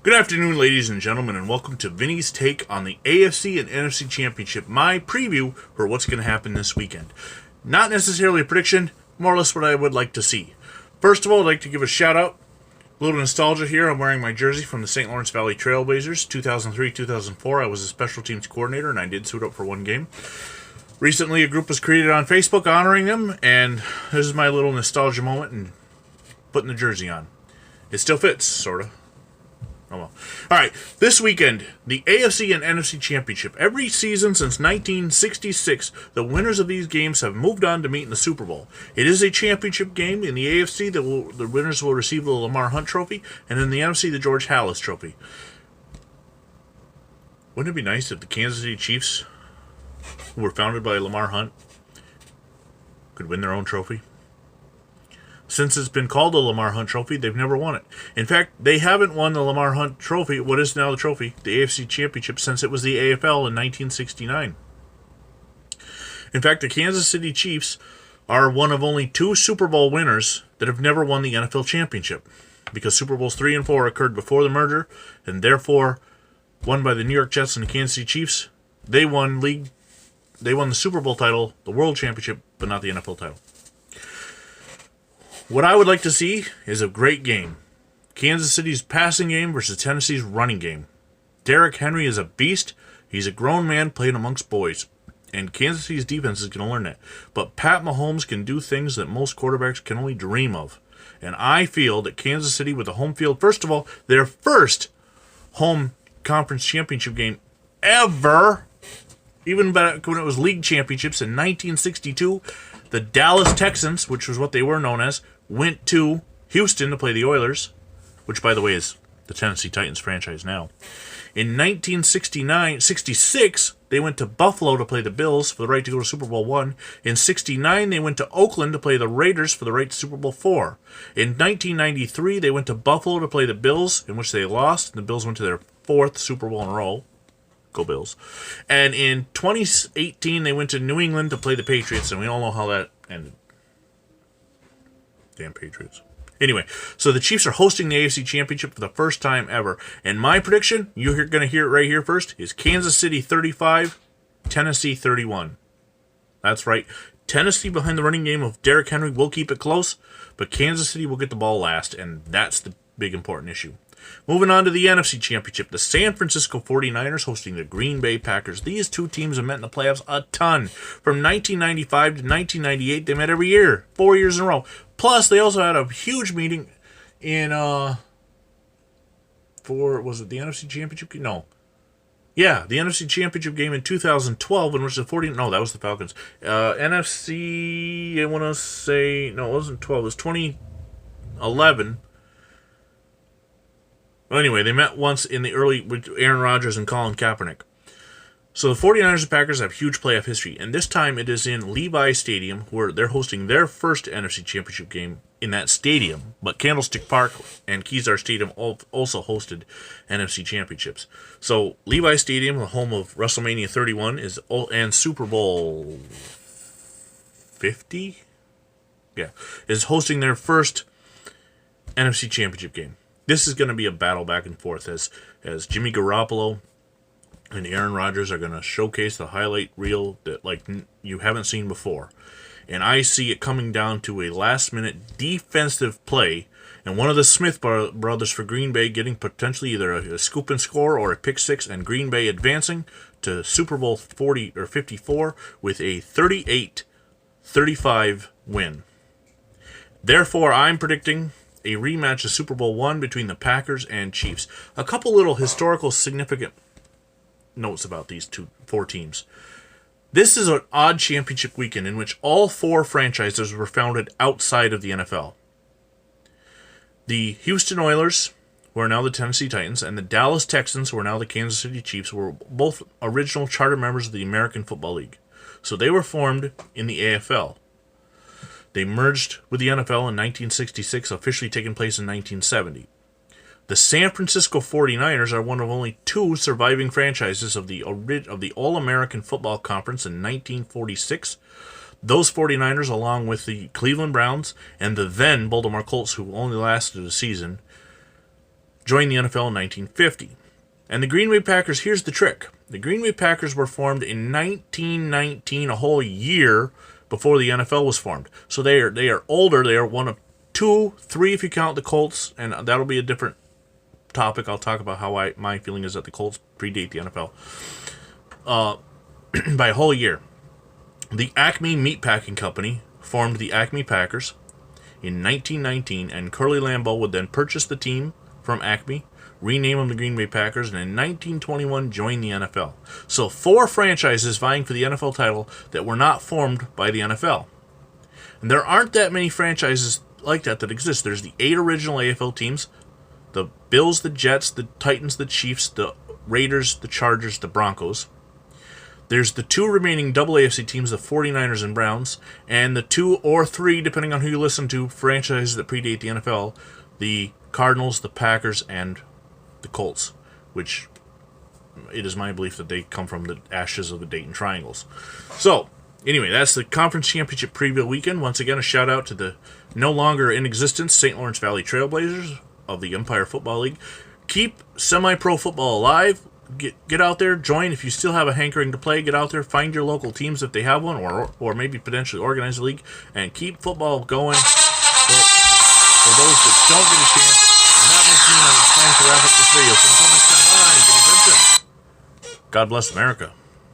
Good afternoon, ladies and gentlemen, and welcome to Vinny's take on the AFC and NFC Championship, my preview for what's going to happen this weekend. Not necessarily a prediction, more or less what I would like to see. First of all, I'd like to give a shout out. A little nostalgia here. I'm wearing my jersey from the St. Lawrence Valley Trailblazers, 2003-2004. I was a special teams coordinator, and I did suit up for one game. Recently, a group was created on Facebook honoring them, and this is my little nostalgia moment and putting the jersey on. It still fits, sort of. Oh well. Alright, this weekend, the AFC and NFC Championship. Every season since 1966, the winners of these games have moved on to meet in the Super Bowl. It is a championship game. In the AFC, the winners will receive the Lamar Hunt Trophy, and in the NFC, the George Halas Trophy. Wouldn't it be nice if the Kansas City Chiefs, who were founded by Lamar Hunt, could win their own trophy? Since it's been called the Lamar Hunt Trophy, they've never won it. In fact, they haven't won the Lamar Hunt Trophy, what is now the trophy, the AFC Championship, since it was the AFL in 1969. In fact, the Kansas City Chiefs are one of only two Super Bowl winners that have never won the NFL Championship, because Super Bowls 3 and 4 occurred before the merger, and therefore won by the New York Jets and the Kansas City Chiefs. They won the Super Bowl title, the World Championship, but not the NFL title. What I would like to see is a great game. Kansas City's passing game versus Tennessee's running game. Derrick Henry is a beast. He's a grown man playing amongst boys. And Kansas City's defense is going to learn that. But Pat Mahomes can do things that most quarterbacks can only dream of. And I feel that Kansas City with the home field, first of all, their first home conference championship game ever, even back when it was league championships in 1962, the Dallas Texans, which was what they were known as, went to Houston to play the Oilers, which, by the way, is the Tennessee Titans franchise now. In 1966, they went to Buffalo to play the Bills for the right to go to Super Bowl I. In 69, they went to Oakland to play the Raiders for the right to Super Bowl IV. In 1993, they went to Buffalo to play the Bills, in which they lost, and the Bills went to their fourth Super Bowl in a row. Go Bills. And in 2018, they went to New England to play the Patriots, and we all know how that ended. Damn Patriots. Anyway, so the Chiefs are hosting the AFC Championship for the first time ever. And my prediction, you're going to hear it right here first, is Kansas City 35, Tennessee 31. That's right. Tennessee behind the running game of Derrick Henry will keep it close, but Kansas City will get the ball last, and that's the big important issue. Moving on to the NFC Championship, the San Francisco 49ers hosting the Green Bay Packers. These two teams have met in the playoffs a ton. From 1995 to 1998, they met every year, 4 years in a row. Plus, they also had a huge meeting in, was it the NFC Championship game? No. Yeah, the NFC Championship game in 2012, in which the 49ers, no, that was the Falcons. NFC, I want to say, no, it wasn't 12, it was 2011. Well, anyway, they met once in the early with Aaron Rodgers and Colin Kaepernick. So the 49ers and Packers have huge playoff history, and this time it is in Levi Stadium, where they're hosting their first NFC Championship game in that stadium. But Candlestick Park and Kezar Stadium also hosted NFC Championships. So Levi Stadium, the home of WrestleMania 31, and Super Bowl 50, is hosting their first NFC Championship game. This is going to be a battle back and forth as Jimmy Garoppolo and Aaron Rodgers are going to showcase the highlight reel that like you haven't seen before. And I see it coming down to a last-minute defensive play, and one of the Smith brothers for Green Bay getting potentially either a scoop and score or a pick six, and Green Bay advancing to Super Bowl 40 or 54 with a 38-35 win. Therefore, I'm predicting a rematch of Super Bowl I between the Packers and Chiefs. A couple little historical significant notes about these four teams. This is an odd championship weekend in which all four franchises were founded outside of the NFL. The Houston Oilers, who are now the Tennessee Titans, and the Dallas Texans, who are now the Kansas City Chiefs, were both original charter members of the American Football League. So they were formed in the AFL. They merged with the NFL in 1966, officially taking place in 1970. The San Francisco 49ers are one of only two surviving franchises of the All-American Football Conference in 1946. Those 49ers, along with the Cleveland Browns and the then Baltimore Colts, who only lasted a season, joined the NFL in 1950. And the Green Bay Packers, here's the trick. The Green Bay Packers were formed in 1919, a whole year before the NFL was formed. So they are older. They are one of 2, 3 if you count the Colts, and that'll be a different topic. I'll talk about how my feeling is that the Colts predate the NFL by a whole year. The Acme Meatpacking Company formed the Acme Packers in 1919, and Curly Lambeau would then purchase the team from Acme, rename them the Green Bay Packers, and in 1921 joined the NFL. So 4 franchises vying for the NFL title that were not formed by the NFL. And there aren't that many franchises like that exist. There's the 8 original AFL teams, the Bills, the Jets, the Titans, the Chiefs, the Raiders, the Chargers, the Broncos. There's the 2 remaining double AFC teams, the 49ers and Browns, and the 2 or 3, depending on who you listen to, franchises that predate the NFL, the Cardinals, the Packers, and the Colts, which it is my belief that they come from the ashes of the Dayton Triangles. So, anyway, that's the Conference Championship preview weekend. Once again, a shout out to the no longer in existence St. Lawrence Valley Trailblazers of the Empire Football League. Keep semi-pro football alive. Get out there, join. If you still have a hankering to play, get out there, find your local teams if they have one, or maybe potentially organize a league, and keep football going for those that don't get a chance. And that makes me time to wrap up this video. So until next time, I'm Vinny Vincent. God bless America.